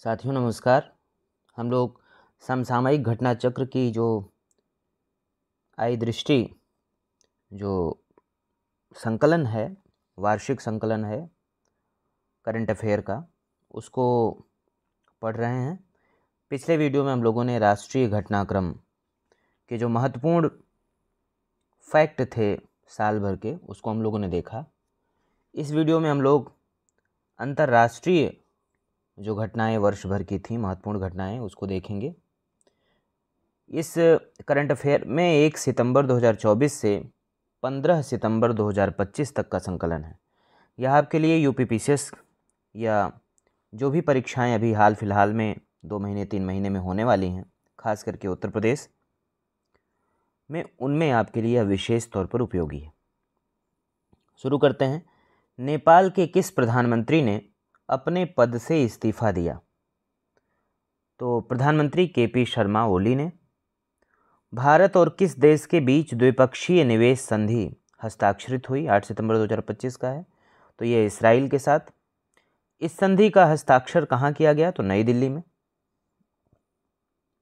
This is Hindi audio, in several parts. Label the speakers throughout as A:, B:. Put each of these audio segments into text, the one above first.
A: साथियों नमस्कार। हम लोग समसामयिक घटना चक्र की जो आई दृष्टि जो संकलन है, वार्षिक संकलन है करंट अफेयर का, उसको पढ़ रहे हैं। पिछले वीडियो में हम लोगों ने राष्ट्रीय घटनाक्रम के जो महत्वपूर्ण फैक्ट थे साल भर के, उसको हम लोगों ने देखा। इस वीडियो में हम लोग अंतर्राष्ट्रीय जो घटनाएं वर्ष भर की थी, महत्वपूर्ण घटनाएं, उसको देखेंगे। इस करंट अफेयर में 1 सितंबर 2024 से 15 सितंबर 2025 तक का संकलन है। यह आपके लिए यूपीपीसीएस या जो भी परीक्षाएं अभी हाल फिलहाल में 2 महीने 3 महीने में होने वाली हैं, खास करके उत्तर प्रदेश में, उनमें आपके लिए यह विशेष तौर पर उपयोगी है। शुरू करते हैं। नेपाल के किस प्रधानमंत्री ने अपने पद से इस्तीफा दिया? तो प्रधानमंत्री केपी शर्मा ओली ने। भारत और किस देश के बीच द्विपक्षीय निवेश संधि हस्ताक्षरित हुई? 8 सितंबर 2025 का है, तो ये इस्राइल के साथ। इस संधि का हस्ताक्षर कहाँ किया गया? तो नई दिल्ली में।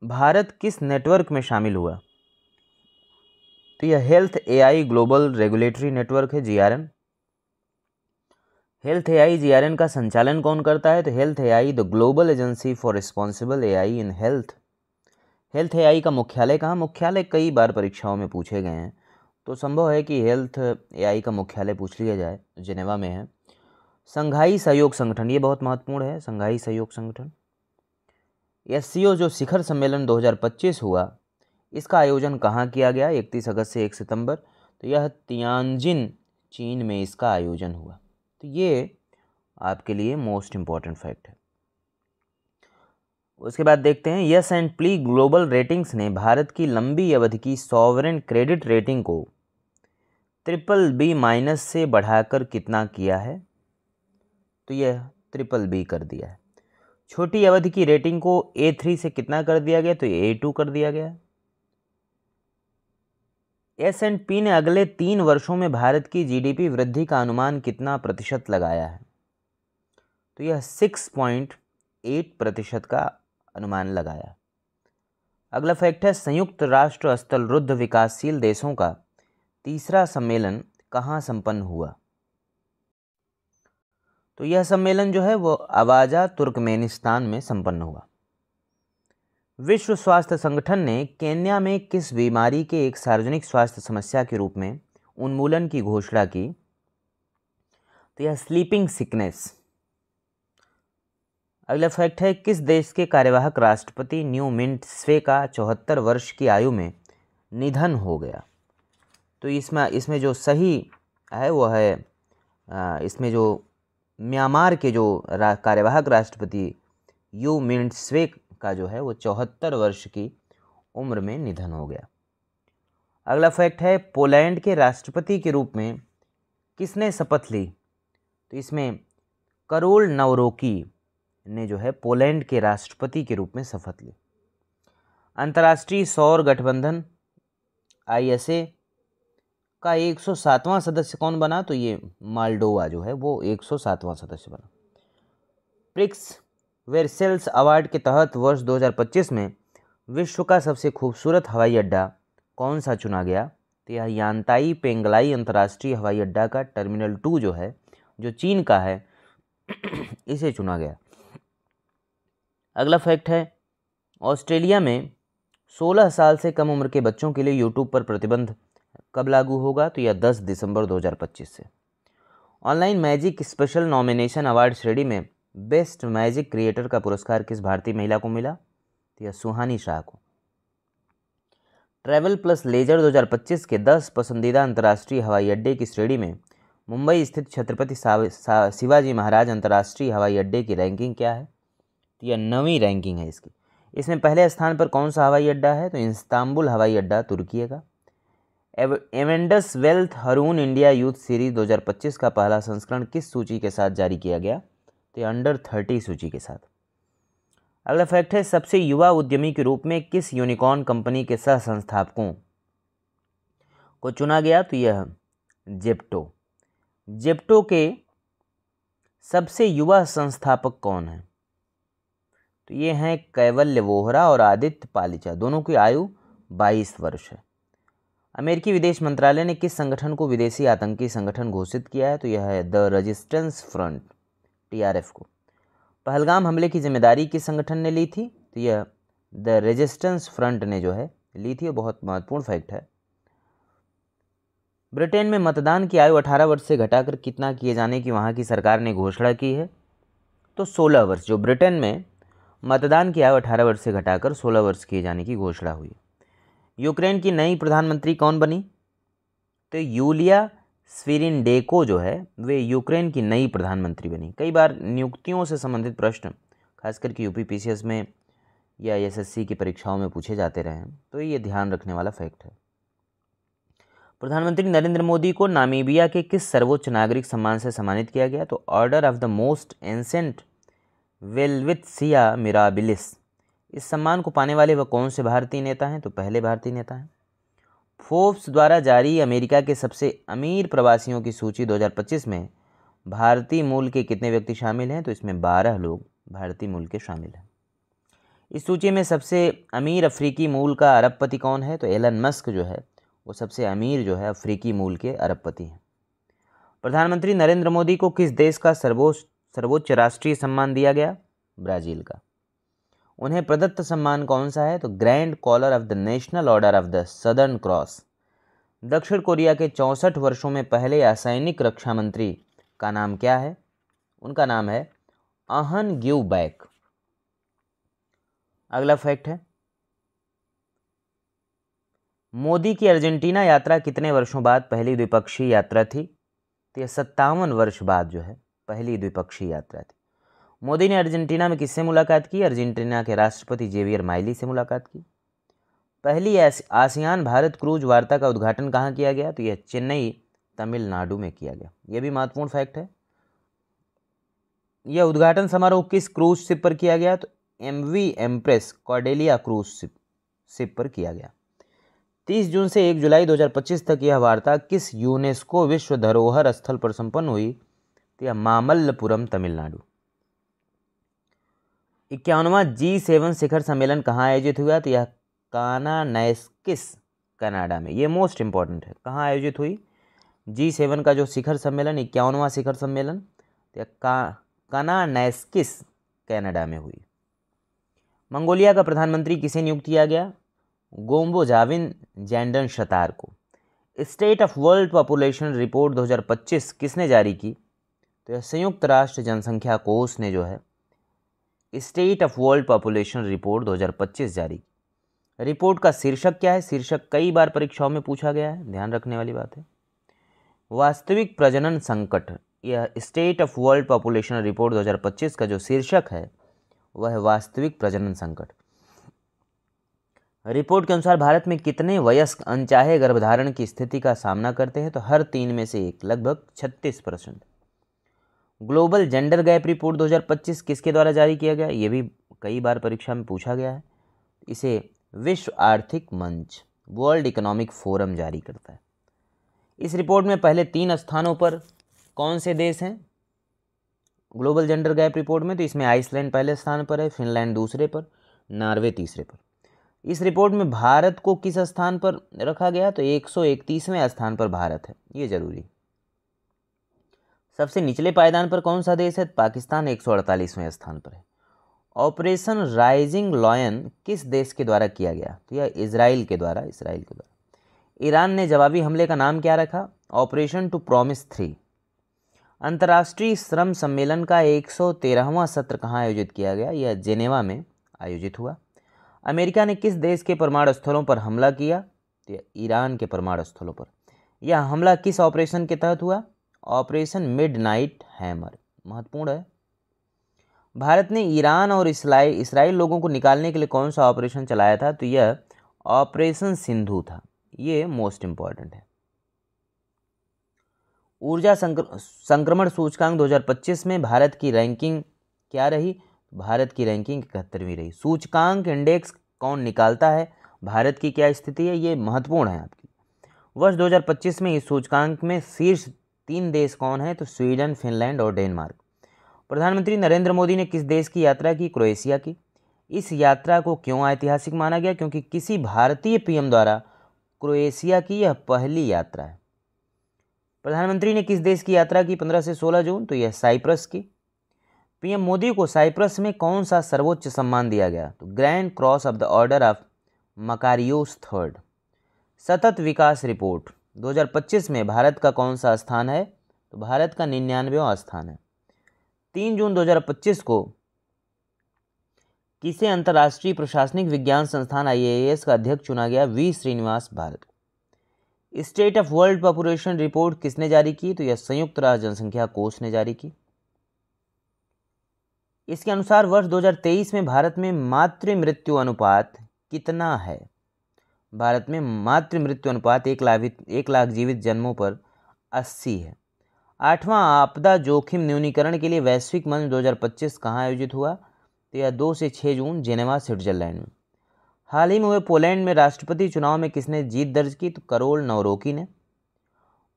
A: भारत किस नेटवर्क में शामिल हुआ? तो यह health AI global regulatory network है, जीआरएन। हेल्थ एआई जीआरएन का संचालन कौन करता है? तो health AI the global agency for responsible AI in health. Health AI का मुख्यालय कहाँ? मुख्यालय कई बार परीक्षाओं में पूछे गए हैं, तो संभव है कि हेल्थ एआई का मुख्यालय पूछ लिया जाए, जिनेवा में है। संघाई सहयोग संगठन, ये बहुत महत्वपूर्ण है, संघाई सहयोग संगठन। एससीओ जो शिखर सम्मेलन 2025 हुआ, इसका आयोजन कहाँ किया गया? 31 अगस्त से 1 सितंबर। तो यह तियानजिन, चीन में इसका आयोजन हुआ। तो ये आपके लिए मोस्ट इम्पॉर्टेंट फैक्ट है। उसके बाद देखते हैं, yes and P global ratings ने भारत की लंबी अवधि की सॉवरेन क्रेडिट रेटिंग को BBB- से बढ़ाकर कितना किया है? तो यह BBB कर दिया है। छोटी अवधि की रेटिंग को A3 से कितना कर दिया गया? तो A2 कर दिया गया। S&P ने अगले 3 वर्षों में भारत की जीडीपी वृद्धि का अनुमान कितना प्रतिशत लगाया है? तो यह 6.8% का अनुमान लगाया। अगला फैक्ट है, संयुक्त राष्ट्र स्थलरुद्ध विकासशील देशों का तीसरा सम्मेलन कहाँ संपन्न हुआ? तो यह सम्मेलन जो है वो अवाजा, तुर्कमेनिस्तान में संपन्न हुआ। विश्व स्वास्थ्य संगठन ने केन्या में किस बीमारी के एक सार्वजनिक स्वास्थ्य समस्या के रूप में उन्मूलन की घोषणा की? तो यह स्लीपिंग सिकनेस। अगला फैक्ट है, किस देश के कार्यवाहक राष्ट्रपति न्यू मिंट स्वे का 74 वर्ष की आयु में निधन हो गया? तो इसमें जो सही है वो है, इसमें जो म्यांमार के जो कार्यवाहक राष्ट्रपति यू मिंट स्वे का जो है वो 74 वर्ष की उम्र में निधन हो गया। अगला फैक्ट है, पोलैंड के राष्ट्रपति के रूप में किसने शपथ ली? तो इसमें करोल नवरोकी ने जो है पोलैंड के राष्ट्रपति के रूप में शपथ ली। अंतर्राष्ट्रीय सौर गठबंधन ISA का 107वां सदस्य कौन बना? तो ये माल्डोवा जो है वो 107वां सदस्य बना। प्रिक्स वेरसेल्स अवार्ड के तहत वर्ष 2025 में विश्व का सबसे खूबसूरत हवाई अड्डा कौन सा चुना गया? तो यह यांताई पेंगलाई अंतर्राष्ट्रीय हवाई अड्डा का टर्मिनल 2 जो है, जो चीन का है, इसे चुना गया। अगला फैक्ट है, ऑस्ट्रेलिया में 16 साल से कम उम्र के बच्चों के लिए यूट्यूब पर प्रतिबंध कब लागू होगा? तो यह 10 दिसंबर 2025 से। Online magic special nomination award श्रेणी में बेस्ट मैजिक क्रिएटर का पुरस्कार किस भारतीय महिला को मिला? तो यह सुहानी शाह को। ट्रैवल प्लस लेजर 2025 के 10 पसंदीदा अंतर्राष्ट्रीय हवाई अड्डे की श्रेणी में मुंबई स्थित छत्रपति शिवाजी महाराज अंतर्राष्ट्रीय हवाई अड्डे की रैंकिंग क्या है? तो यह 9वीं रैंकिंग है इसकी। इसमें पहले स्थान पर कौन सा हवाई अड्डा है? तो इस्तांबुल हवाई अड्डा तुर्की का। Avendus wealth Haroon India youth series 2025 का पहला संस्करण किस सूची के साथ जारी किया गया? तो अंडर 30 सूची के साथ। अगला फैक्ट है, सबसे युवा उद्यमी के रूप में किस यूनिकॉर्न कंपनी के सह संस्थापकों को चुना गया? तो यह जेप्टो। जेप्टो के सबसे युवा संस्थापक कौन है? तो ये हैं कैवल्य वोहरा और आदित्य पालिचा, दोनों की आयु 22 वर्ष है। अमेरिकी विदेश मंत्रालय ने किस संगठन को विदेशी आतंकी संगठन घोषित किया है? तो यह है द रेजिस्टेंस फ्रंट, TRF को। पहलगाम हमले की जिम्मेदारी किस संगठन ने ली थी? तो यह द रेजिस्टेंस फ्रंट ने जो है ली थी। बहुत महत्वपूर्ण फैक्ट है। ब्रिटेन में मतदान की आयु 18 वर्ष से घटाकर कितना किए जाने की वहाँ की सरकार ने घोषणा की है? तो 16 वर्ष। जो ब्रिटेन में मतदान की आयु 18 वर्ष से घटाकर 16 वर्ष किए जाने की घोषणा हुई। यूक्रेन की नई प्रधानमंत्री कौन बनी? तो यूलिया स्विरिनडेको जो है वे यूक्रेन की नई प्रधानमंत्री बनी। कई बार नियुक्तियों से संबंधित प्रश्न खासकर कि यूपी PCS में या SSC की परीक्षाओं में पूछे जाते रहे हैं, तो ये ध्यान रखने वाला फैक्ट है। प्रधानमंत्री नरेंद्र मोदी को नामीबिया के किस सर्वोच्च नागरिक सम्मान से सम्मानित किया गया? तो order of the most ancient welwitschia mirabilis. इस सम्मान को पाने वाले वह कौन से भारतीय नेता हैं? तो पहले भारतीय नेता हैं। फोर्ब्स द्वारा जारी अमेरिका के सबसे अमीर प्रवासियों की सूची 2025 में भारतीय मूल के कितने व्यक्ति शामिल हैं? तो इसमें 12 लोग भारतीय मूल के शामिल हैं। इस सूची में सबसे अमीर अफ्रीकी मूल का अरबपति कौन है? तो एलन मस्क जो है वो सबसे अमीर जो है अफ्रीकी मूल के अरबपति हैं। प्रधानमंत्री नरेंद्र मोदी को किस देश का सर्वोच्च राष्ट्रीय सम्मान दिया गया? ब्राज़ील का। उन्हें प्रदत्त सम्मान कौन सा है? तो grand collar of the national order of the southern cross. दक्षिण कोरिया के 64 वर्षों में पहले असैनिक रक्षा मंत्री का नाम क्या है? उनका नाम है अहन ग्यू बैक। अगला फैक्ट है, मोदी की अर्जेंटीना यात्रा कितने वर्षों बाद पहली द्विपक्षीय यात्रा थी? तो यह 57 वर्ष बाद जो है पहली द्विपक्षीय यात्रा थी। मोदी ने अर्जेंटीना में किससे मुलाकात की? अर्जेंटीना के राष्ट्रपति जेवियर माइली से मुलाकात की। पहली आसियान भारत क्रूज वार्ता का उद्घाटन कहाँ किया गया? तो यह चेन्नई तमिलनाडु में किया गया। यह भी महत्वपूर्ण फैक्ट है। यह उद्घाटन समारोह किस क्रूज शिप पर किया गया? तो MV empress Cordelia cruise ship पर किया गया। 30 जून से 1 जुलाई 2025 तक यह वार्ता किस यूनेस्को विश्व धरोहर स्थल पर संपन्न हुई? तो यह मामल्लपुरम तमिलनाडु। 51वां G7 शिखर सम्मेलन कहाँ आयोजित हुआ? तो यह कानानैस्किस कनाडा में। ये मोस्ट इंपॉर्टेंट है। कहाँ आयोजित हुई? G7 का जो शिखर सम्मेलन 51वां शिखर सम्मेलन तो यह कानानैस्किस कनाडा में हुई। मंगोलिया का प्रधानमंत्री किसे नियुक्त किया गया? गोम्बोजाविन जैंडन शतार को। State of world population report 2025 किसने जारी की? तो यह संयुक्त राष्ट्र जनसंख्या कोष ने जो है state of world population report 2025 जारी की। रिपोर्ट का शीर्षक क्या है? शीर्षक कई बार परीक्षाओं में पूछा गया है, ध्यान रखने वाली बात है। वास्तविक प्रजनन संकट। यह state of world population report 2025 का जो शीर्षक है वह है वास्तविक प्रजनन संकट। रिपोर्ट के अनुसार भारत में कितने वयस्क अनचाहे गर्भधारण की स्थिति का सामना करते हैं? तो हर 3 में से एक, लगभग 36%। ग्लोबल जेंडर गैप रिपोर्ट 2025 किसके द्वारा जारी किया गया? ये भी कई बार परीक्षा में पूछा गया है। इसे विश्व आर्थिक मंच, वर्ल्ड इकोनॉमिक फोरम जारी करता है। इस रिपोर्ट में पहले 3 स्थानों पर कौन से देश हैं ग्लोबल जेंडर गैप रिपोर्ट में? तो इसमें आइसलैंड पहले स्थान पर है, फिनलैंड दूसरे पर, नॉर्वे तीसरे पर। इस रिपोर्ट में भारत को किस स्थान पर रखा गया? तो 131वें स्थान पर भारत है, ये जरूरी। सबसे निचले पायदान पर कौन सा देश है? पाकिस्तान 148वें स्थान पर है। ऑपरेशन राइजिंग लॉयन किस देश के द्वारा किया गया? तो यह इजराइल के द्वारा। ईरान ने जवाबी हमले का नाम क्या रखा? Operation true promise 3। अंतर्राष्ट्रीय श्रम सम्मेलन का 113वां सत्र कहाँ आयोजित किया गया? यह जेनेवा में आयोजित हुआ। अमेरिका ने किस देश के परमाणु स्थलों पर हमला किया? तो यह ईरान के परमाणु स्थलों पर। यह हमला किस ऑपरेशन के तहत हुआ? Operation midnight hammer. महत्वपूर्ण है। भारत ने ईरान और इसराइल लोगों को निकालने के लिए कौन सा ऑपरेशन चलाया था? तो यह ऑपरेशन सिंधु था। ये मोस्ट इंपॉर्टेंट है। ऊर्जा संक्रमण सूचकांक 2025 में भारत की रैंकिंग क्या रही? भारत की रैंकिंग 71वीं रही। सूचकांक इंडेक्स कौन निकालता है? भारत की क्या स्थिति है? ये महत्वपूर्ण है आपकी। वर्ष 2025 में इस सूचकांक में शीर्ष 3 देश कौन है? तो स्वीडन, फिनलैंड और डेनमार्क। प्रधानमंत्री नरेंद्र मोदी ने किस देश की यात्रा की? क्रोएशिया की। इस यात्रा को क्यों ऐतिहासिक माना गया? क्योंकि किसी भारतीय पीएम द्वारा क्रोएशिया की यह पहली यात्रा है। प्रधानमंत्री ने किस देश की यात्रा की 15 से 16 जून? तो यह साइप्रस की। पीएम मोदी को साइप्रस में कौन सा सर्वोच्च सम्मान दिया गया? तो grand cross of the order of Makarios III। सतत विकास रिपोर्ट 2025 में भारत का कौन सा स्थान है? तो भारत का 99वां स्थान है। 3 जून 2025 को किसे अंतर्राष्ट्रीय प्रशासनिक विज्ञान संस्थान IAS का अध्यक्ष चुना गया? V Srinivas Bharat. State of world population report किसने जारी की? तो यह संयुक्त राष्ट्र जनसंख्या कोष ने जारी की। इसके अनुसार वर्ष 2023 में भारत में मातृ मृत्यु अनुपात कितना है? भारत में मातृ मृत्यु अनुपात 1 लाख जीवित जन्मों पर 80 है। 8वां आपदा जोखिम न्यूनीकरण के लिए वैश्विक मंच 2025 कहाँ आयोजित हुआ? तो यह 2 से 6 जून जेनेवा स्विट्जरलैंड में। हाल ही में हुए पोलैंड में राष्ट्रपति चुनाव में किसने जीत दर्ज की? तो करोल नवरोकी ने।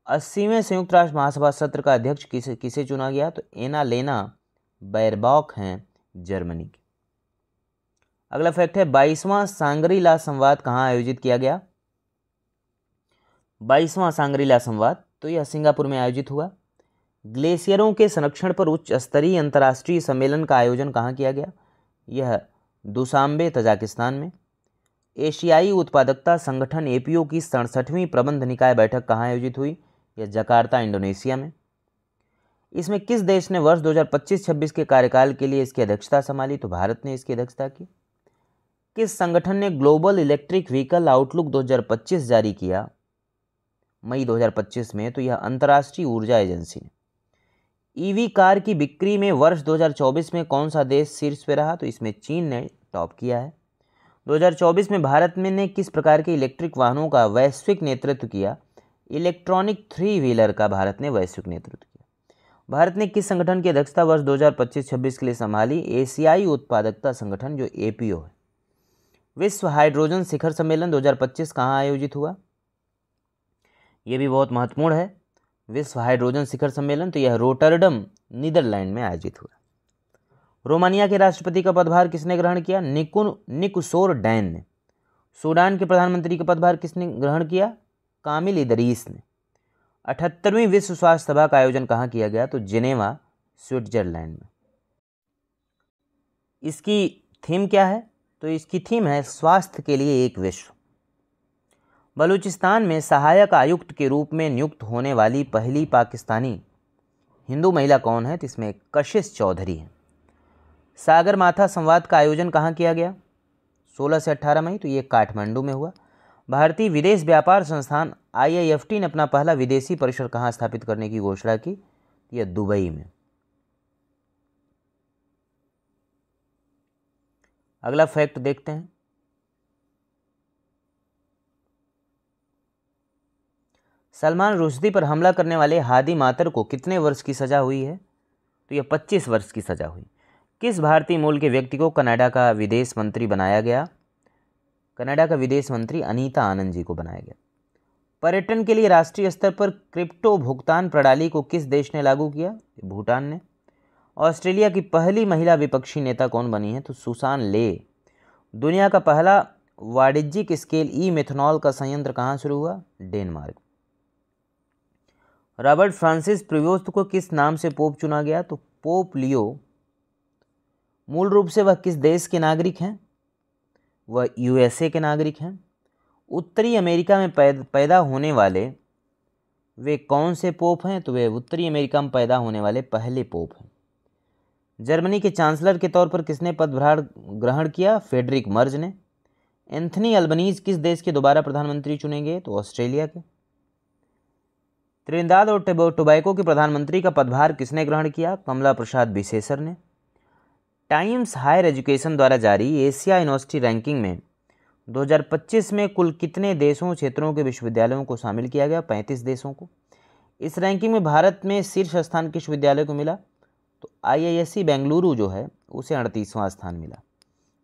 A: 80वें संयुक्त राष्ट्र महासभा सत्र का अध्यक्ष किसे चुना गया? तो एनालेना बैरबॉक हैं जर्मनी की। अगला फैक्ट है 22वां सांग्री-ला संवाद कहाँ आयोजित किया गया? 22वां सांग्री-ला संवाद तो यह सिंगापुर में आयोजित हुआ। ग्लेशियरों के संरक्षण पर उच्च स्तरीय अंतर्राष्ट्रीय सम्मेलन का आयोजन कहाँ किया गया? यह दुशांबे तजाकिस्तान में। एशियाई उत्पादकता संगठन APO की 67वीं प्रबंध निकाय बैठक कहाँ आयोजित हुई? यह जकार्ता इंडोनेशिया में। इसमें किस देश ने वर्ष 2025-26 के कार्यकाल के लिए इसकी अध्यक्षता संभाली? तो भारत ने इसकी अध्यक्षता की। किस संगठन ने ग्लोबल इलेक्ट्रिक व्हीकल आउटलुक 2025 जारी किया मई 2025 में? तो यह अंतर्राष्ट्रीय ऊर्जा एजेंसी ने। EV कार की बिक्री में वर्ष 2024 में कौन सा देश शीर्ष पे रहा? तो इसमें चीन ने टॉप किया है। 2024 में भारत में ने किस प्रकार के इलेक्ट्रिक वाहनों का वैश्विक नेतृत्व किया? इलेक्ट्रॉनिक 3 व्हीलर का भारत ने वैश्विक नेतृत्व किया। भारत ने किस संगठन की अध्यक्षता वर्ष 2025-26 के लिए संभाली? एशियाई उत्पादकता संगठन जो APO है। विश्व हाइड्रोजन शिखर सम्मेलन 2025 कहाँ आयोजित हुआ? यह भी बहुत महत्वपूर्ण है। विश्व हाइड्रोजन शिखर सम्मेलन तो यह रोटरडम नीदरलैंड में आयोजित हुआ। रोमानिया के राष्ट्रपति का पदभार किसने ग्रहण किया? निकोसोर डैन ने। सूडान के प्रधानमंत्री का पदभार किसने ग्रहण किया? कामिल इदरीस ने। 78वीं विश्व स्वास्थ्य सभा का आयोजन कहाँ किया गया? तो जिनेवा स्विट्जरलैंड में। इसकी थीम क्या है? तो इसकी थीम है स्वास्थ्य के लिए एक विश्व। बलूचिस्तान में सहायक आयुक्त के रूप में नियुक्त होने वाली पहली पाकिस्तानी हिंदू महिला कौन है? तो इसमें कशिश चौधरी है। सागरमाथा संवाद का आयोजन कहाँ किया गया? 16 से 18 मई तो ये काठमांडू में हुआ। भारतीय विदेश व्यापार संस्थान IIFT ने अपना पहला विदेशी परिसर कहाँ स्थापित करने की घोषणा की? यह दुबई में। अगला फैक्ट देखते हैं। सलमान रुश्दी पर हमला करने वाले हादी मातर को कितने वर्ष की सजा हुई है? तो यह 25 वर्ष की सजा हुई। किस भारतीय मूल के व्यक्ति को कनाडा का विदेश मंत्री बनाया गया? कनाडा का विदेश मंत्री अनीता आनंद जी को बनाया गया। पर्यटन के लिए राष्ट्रीय स्तर पर क्रिप्टो भुगतान प्रणाली को किस देश ने लागू किया? भूटान ने। ऑस्ट्रेलिया की पहली महिला विपक्षी नेता कौन बनी है? तो सुसान ले। दुनिया का पहला वाणिज्यिक स्केल ई-मेथनॉल का संयंत्र कहाँ शुरू हुआ? डेनमार्क। रॉबर्ट फ्रांसिस प्रीवोस्ट को किस नाम से पोप चुना गया? तो पोप लियो। मूल रूप से वह किस देश के नागरिक हैं? वह USA के नागरिक हैं। उत्तरी अमेरिका में पैदा होने वाले वे कौन से पोप हैं? तो वे उत्तरी अमेरिका में पैदा होने वाले पहले पोप हैं। जर्मनी के चांसलर के तौर पर किसने पदभार ग्रहण किया? फेडरिक मर्ज ने। एंथनी अल्बनीज किस देश के दोबारा प्रधानमंत्री चुनेंगे? तो ऑस्ट्रेलिया के। त्रिनिदाद और टोबैगो के प्रधानमंत्री का पदभार किसने ग्रहण किया? कमला प्रसाद बिसेसर ने। टाइम्स हायर एजुकेशन द्वारा जारी एशिया यूनिवर्सिटी रैंकिंग में 2025 में कुल कितने देशों क्षेत्रों के विश्वविद्यालयों को शामिल किया गया? 35 देशों को। इस रैंकिंग में भारत में शीर्ष स्थान किस विश्वविद्यालय को मिला? तो IISc बेंगलुरु जो है उसे 38वां स्थान मिला।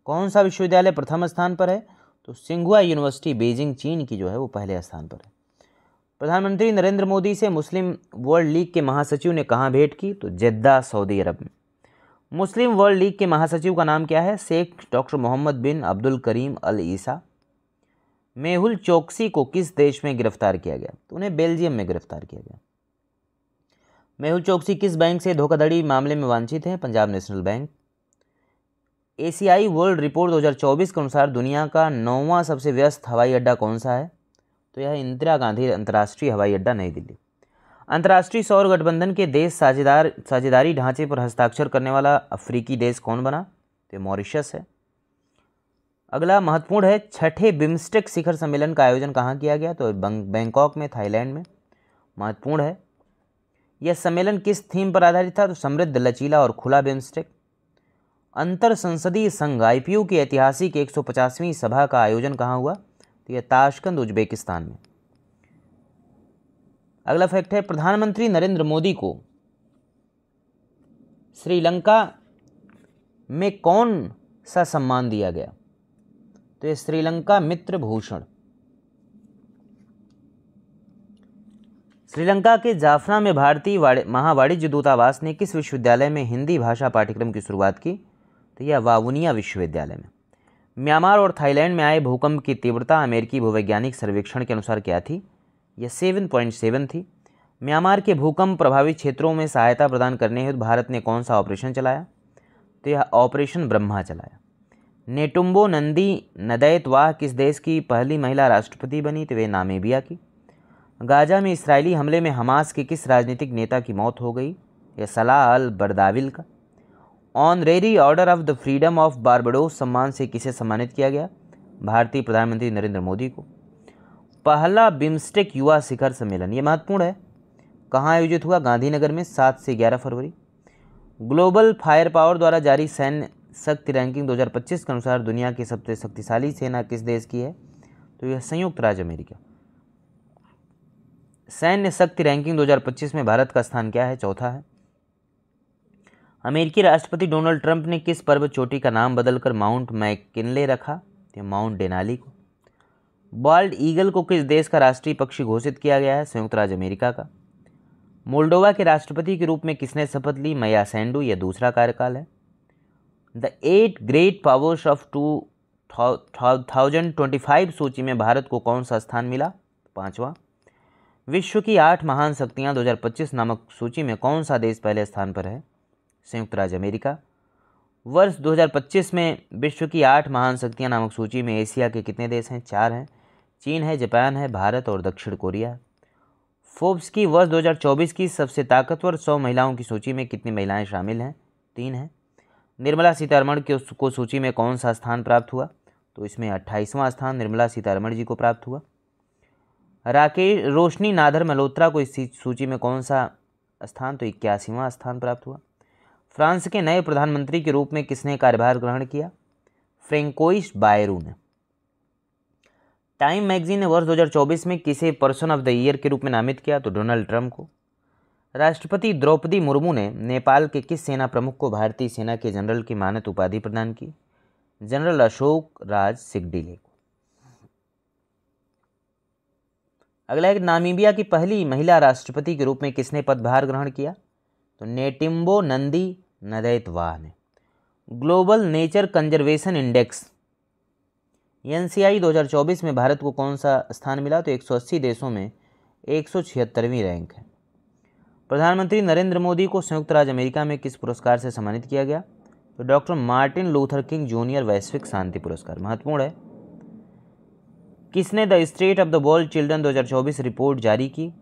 A: कौन सा विश्वविद्यालय प्रथम स्थान पर है? तो सिंघुआ यूनिवर्सिटी बीजिंग चीन की जो है वो पहले स्थान पर है। प्रधानमंत्री नरेंद्र मोदी से मुस्लिम वर्ल्ड लीग के महासचिव ने कहाँ भेंट की? तो जेद्दा सऊदी अरब में। मुस्लिम वर्ल्ड लीग के महासचिव का नाम क्या है? शेख डॉक्टर मोहम्मद बिन अब्दुल करीम अल ईसा। मेहुल चोकसी को किस देश में गिरफ्तार किया गया? तो उन्हें बेल्जियम में गिरफ्तार किया गया। मेहुल चोकसी किस बैंक से धोखाधड़ी मामले में वांछित हैं? Punjab national bank. एशियाई वर्ल्ड रिपोर्ट 2024 के अनुसार दुनिया का 9वां सबसे व्यस्त हवाई अड्डा कौन सा है? तो यह इंदिरा गांधी अंतर्राष्ट्रीय हवाई अड्डा नई दिल्ली। अंतर्राष्ट्रीय सौर गठबंधन के देश साझेदारी ढांचे पर हस्ताक्षर करने वाला अफ्रीकी देश कौन बना? तो मॉरिशस है। अगला महत्वपूर्ण है, छठे बिम्स्टेक शिखर सम्मेलन का आयोजन कहाँ किया गया? तो बैंकॉक में, थाईलैंड में। महत्वपूर्ण है। यह सम्मेलन किस थीम पर आधारित था? तो समृद्ध, लचीला और खुला बिम्स्टेक। अंतर संसदीय संघ IPU की ऐतिहासिक 150वीं सभा का आयोजन कहाँ हुआ? तो यह ताशकंद, उज्बेकिस्तान में। अगला फैक्ट है, प्रधानमंत्री नरेंद्र मोदी को श्रीलंका में कौन सा सम्मान दिया गया? तो यह श्रीलंका मित्र भूषण। श्रीलंका के जाफना में भारतीय महावाणिज्य दूतावास ने किस विश्वविद्यालय में हिंदी भाषा पाठ्यक्रम की शुरुआत की? तो यह वावुनिया विश्वविद्यालय में। म्यांमार और थाईलैंड में आए भूकंप की तीव्रता अमेरिकी भूवैज्ञानिक सर्वेक्षण के अनुसार क्या थी? यह 7.7 थी। म्यांमार के भूकंप प्रभावित क्षेत्रों में सहायता प्रदान करने हेतु भारत ने कौन सा ऑपरेशन चलाया? तो यह ऑपरेशन ब्रह्मा चलाया। नेटुम्बो नंदी नदैतवाह किस देश की पहली महिला राष्ट्रपति बनी? तो वे नामीबिया की। गाजा में इस्राएली हमले में हमास के किस राजनीतिक नेता की मौत हो गई? यह सलाह अल बरदाविल का। Honorary order of the freedom of Barbados सम्मान से किसे सम्मानित किया गया? भारतीय प्रधानमंत्री नरेंद्र मोदी को। पहला बिम्स्टेक युवा शिखर सम्मेलन, ये महत्वपूर्ण है, कहाँ आयोजित हुआ? गांधीनगर में 7 से 11 फरवरी। ग्लोबल फायर पावर द्वारा जारी सैन्य शक्ति रैंकिंग 2025 के अनुसार दुनिया की सबसे शक्तिशाली सेना किस देश की है? तो यह संयुक्त राज्य अमेरिका। सैन्य शक्ति रैंकिंग 2025 में भारत का स्थान क्या है? चौथा है। अमेरिकी राष्ट्रपति डोनाल्ड ट्रंप ने किस पर्वत चोटी का नाम बदलकर माउंट मैकिनले रखा? तो माउंट डेनाली को। बाल्ड ईगल को किस देश का राष्ट्रीय पक्षी घोषित किया गया है? संयुक्त राज्य अमेरिका का। मोल्डोवा के राष्ट्रपति के रूप में किसने शपथ ली? माया सैंडू, यह दूसरा कार्यकाल है। द 8 ग्रेट पावर्स ऑफ 2025 सूची में भारत को कौन सा स्थान मिला? 5वां। विश्व की 8 महान शक्तियां 2025 नामक सूची में कौन सा देश पहले स्थान पर है? संयुक्त राज्य अमेरिका। वर्ष 2025 में विश्व की 8 महान शक्तियां नामक सूची में एशिया के कितने देश हैं? 4 हैं। चीन है, जापान है, भारत और दक्षिण कोरिया। फोर्ब्स की वर्ष 2024 की सबसे ताकतवर 100 महिलाओं की सूची में कितनी महिलाएं शामिल हैं? 3 हैं। निर्मला सीतारमण को सूची में कौन सा स्थान प्राप्त हुआ? तो इसमें 28वां स्थान निर्मला सीतारमण जी को प्राप्त हुआ। रोशनी नादर मल्होत्रा को इस सूची में कौन सा स्थान? तो 81वां स्थान प्राप्त हुआ। फ्रांस के नए प्रधानमंत्री के रूप में किसने कार्यभार ग्रहण किया? फ्रेंकोइस बायरू ने। टाइम मैगजीन ने वर्ष 2024 में किसे पर्सन ऑफ द ईयर के रूप में नामित किया? तो डोनाल्ड ट्रंप को। राष्ट्रपति द्रौपदी मुर्मू ने नेपाल के किस सेना प्रमुख को भारतीय सेना के जनरल की मानद उपाधि प्रदान की? जनरल अशोक राज सिगडिले को। अगला एक, नामीबिया की पहली महिला राष्ट्रपति के रूप में किसने पदभार ग्रहण किया? तो नेटिम्बो नंदी नदैतवाह ने। Global nature conservation index NCI 2024 में भारत को कौन सा स्थान मिला? तो 180 देशों में 176वीं रैंक है। प्रधानमंत्री नरेंद्र मोदी को संयुक्त राज्य अमेरिका में किस पुरस्कार से सम्मानित किया गया? तो doctor Martin Luther king junior वैश्विक शांति पुरस्कार। महत्वपूर्ण है। किसने the state of the world children 2024 report जारी की?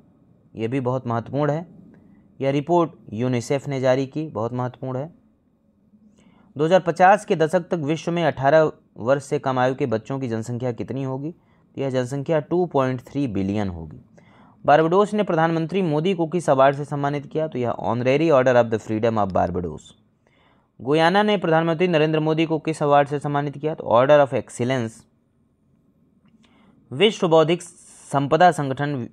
A: यह भी बहुत महत्वपूर्ण है। यह रिपोर्ट यूनिसेफ ने जारी की, बहुत महत्वपूर्ण है। 2050 के दशक तक विश्व में 18 वर्ष से कम आयु के बच्चों की जनसंख्या कितनी होगी? तो यह जनसंख्या 2.3 बिलियन होगी। बारबाडोस ने प्रधानमंत्री मोदी को किस अवार्ड से सम्मानित किया? तो यह honorary order of the freedom of Barbados. Guyana ने प्रधानमंत्री नरेंद्र मोदी को किस अवार्ड से सम्मानित किया? तो ऑर्डर ऑफ एक्सीलेंस। विश्व बौद्धिक संपदा संगठन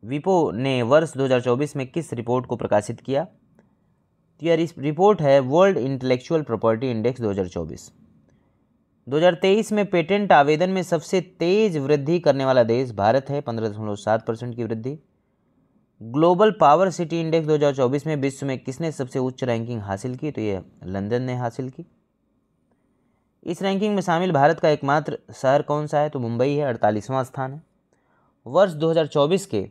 A: विपो ने वर्ष 2024 में किस रिपोर्ट को प्रकाशित किया? तो यह रिपोर्ट है वर्ल्ड इंटेलेक्चुअल प्रॉपर्टी इंडेक्स 2024। 2023 में पेटेंट आवेदन में सबसे तेज वृद्धि करने वाला देश भारत है, 15.7% की वृद्धि। ग्लोबल पावर सिटी इंडेक्स 2024 में विश्व में किसने सबसे उच्च रैंकिंग हासिल की? तो ये लंदन ने हासिल की। इस रैंकिंग में शामिल भारत का एकमात्र शहर कौन सा है? तो मुंबई है, 48वां स्थान है। वर्ष 2024 के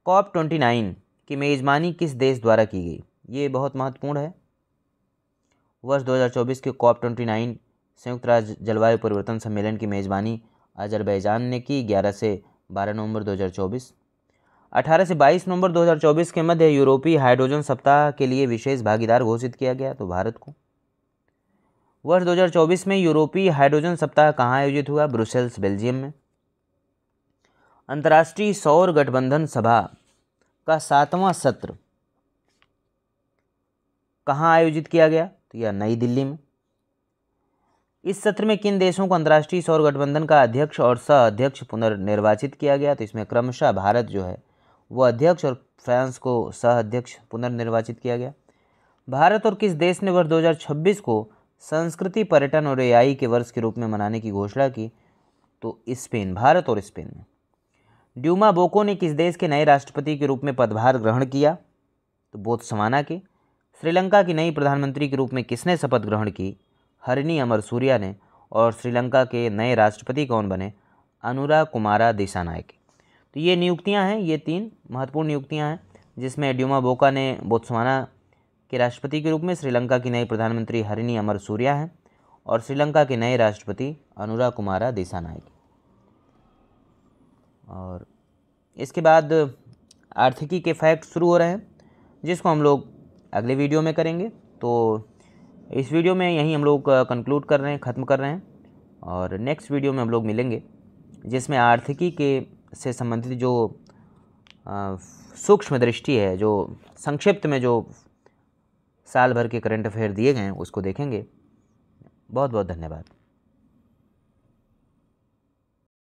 A: COP29 की मेज़बानी किस देश द्वारा की गई? ये बहुत महत्वपूर्ण है। वर्ष 2024 के COP29 संयुक्त राज्य जलवायु परिवर्तन सम्मेलन की मेज़बानी अजरबैजान ने की 11 से 12 नवंबर 2024। 18 से 22 नवंबर 2024 के मध्य यूरोपीय हाइड्रोजन सप्ताह के लिए विशेष भागीदार घोषित किया गया, तो भारत को। वर्ष 2024 में यूरोपीय हाइड्रोजन सप्ताह कहाँ आयोजित हुआ? ब्रुसेल्स, बेल्जियम में। अंतर्राष्ट्रीय सौर गठबंधन सभा का 7वां सत्र कहाँ आयोजित किया गया? तो यह नई दिल्ली में। इस सत्र में किन देशों को अंतर्राष्ट्रीय सौर गठबंधन का अध्यक्ष और सह अध्यक्ष पुनर्निर्वाचित किया गया? तो इसमें क्रमशः भारत जो है वो अध्यक्ष और फ्रांस को सह अध्यक्ष पुनर्निर्वाचित किया गया। भारत और किस देश ने वर्ष 2026 को संस्कृति, पर्यटन और एआई के वर्ष के रूप में मनाने की घोषणा की? तो स्पेन, भारत और स्पेन ने। ड्यूमा बोको ने किस देश के नए राष्ट्रपति के रूप में पदभार ग्रहण किया? तो बोत्सवाना के। श्रीलंका की नई प्रधानमंत्री के रूप में किसने शपथ ग्रहण की? हरिनी अमरसूरिया ने। और श्रीलंका के नए राष्ट्रपति कौन बने? अनुरा कुमारा दिसानायके। तो ये नियुक्तियां हैं, ये 3 महत्वपूर्ण नियुक्तियां हैं, जिसमें ड्यूमा बोका ने बोत्सवाना के राष्ट्रपति के रूप में, श्रीलंका की नई प्रधानमंत्री हरिनी अमरसूरिया हैं और श्रीलंका के नए राष्ट्रपति अनुरा कुमारा दिसानायके। और इसके बाद आर्थिकी के फैक्ट शुरू हो रहे हैं, जिसको हम लोग अगले वीडियो में करेंगे। तो इस वीडियो में यहीं हम लोग कंक्लूड कर रहे हैं, ख़त्म कर रहे हैं, और नेक्स्ट वीडियो में हम लोग मिलेंगे, जिसमें आर्थिकी के से संबंधित जो सूक्ष्म दृष्टि है, जो संक्षिप्त में जो साल भर के करंट अफेयर दिए गए हैं, उसको देखेंगे। बहुत बहुत धन्यवाद।